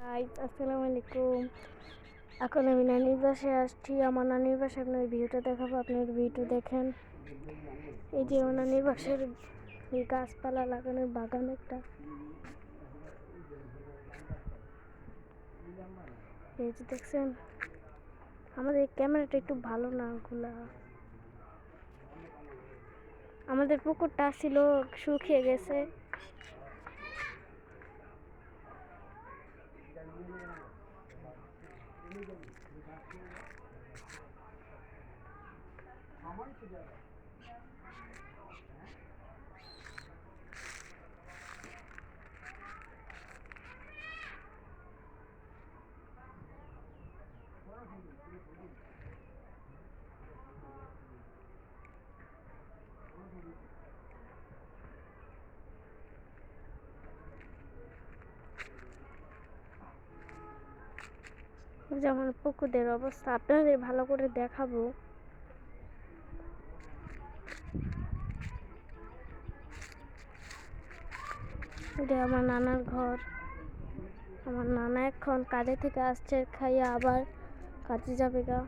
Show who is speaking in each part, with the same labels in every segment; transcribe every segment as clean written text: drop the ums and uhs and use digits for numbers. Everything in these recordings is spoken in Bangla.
Speaker 1: হাই, আসসালামু আলাইকুম। এখন আমি নানির বাসায় আসছি। আমার নানির বাসায় আপনার ভিউটা দেখাবো, আপনার ভিউটা দেখেন। এই যে আমার নানির বাসার এই গাছপালা লাগানোর বাগান একটা। এই যে দেখছেন, আমাদের ক্যামেরাটা একটু ভালো না ওগুলা। আমাদের পুকুরটা ছিল শুকিয়ে গেছে। যে আমার পুকুরের অবস্থা আপনাদের ভালো করে দেখাবো। এটা আমার নানার ঘর। আমার নানা এখন কাজে থেকে আসছে, খাইয়ে আবার কাজে যাবে গা।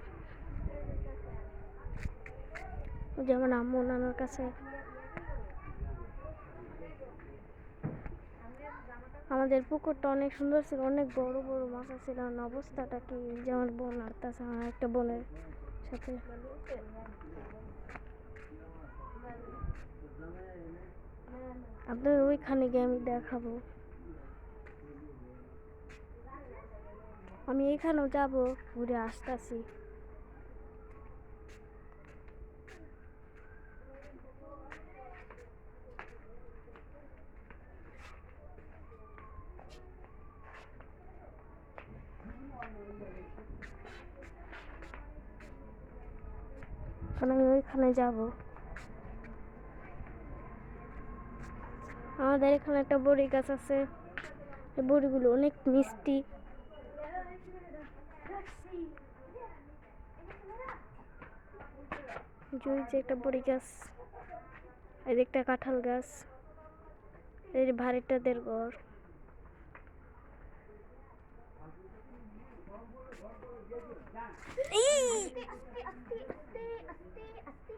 Speaker 1: যেমন আম্মু নানার কাছে। আমাদের পুকুরটা অনেক সুন্দর ছিল, অনেক বড় বড় মাছ ছিল। অবস্থাটা কি, যে আমার বোন আসতেছে, আমার একটা বোনের সাথে। আপনাদের ওইখানে গিয়ে আমি দেখাবো। আমি এখানেও যাব, ঘুরে আসতেছি। এখন আমি ওইখানে যাব। আমাদের এখানে একটা বড়ি গাছ আছে, এই বড়িগুলো অনেক মিষ্টি। যে একটা বড়ি গাছ, এই যে একটা কাঁঠাল গাছ, এই যে ভাড়াটাদের ঘর।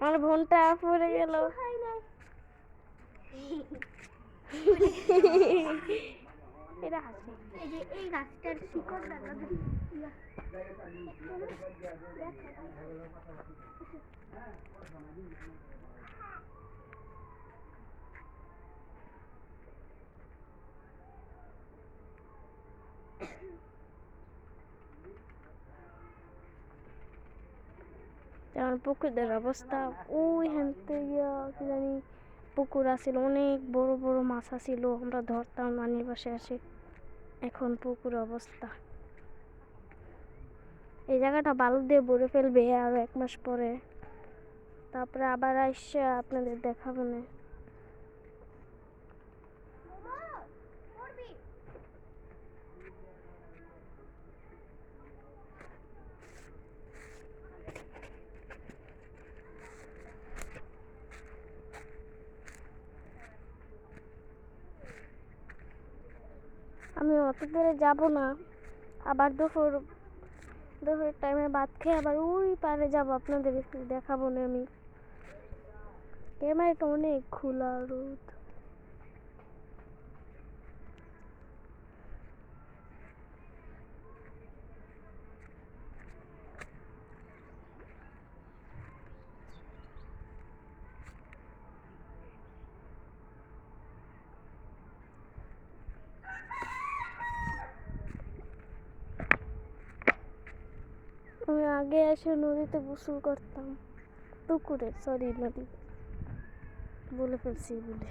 Speaker 1: আমার বোনটা পড়ে গেল। এটা হাসি। এই যে এই গাছটার শিকড় দেখা যেমন পুকুরদের অবস্থা, ওই হেনতে গিয়া কি জানি পুকুর আছিল, অনেক বড় বড় মাছ আছিল, আমরা ধরতাম নানির পাশে আসে। এখন পুকুর অবস্থা, এই জায়গাটা বালু দিয়ে ভরে ফেলবে আর 1 মাস পরে। তারপরে আবার আইসা আপনাদের দেখাবো না। আমি অত দূরে যাবো না, আবার দুপুরের টাইমে ভাত খেয়ে আবার ওই পারে যাবো, আপনাদের দেখাবো না আমি। ক্যামেরাটা অনেক খোলা রোদ। আমি আগে এসে নদীতে গোসল করতাম, পুকুরে, সরি নদী বলে ফেলছি বলে।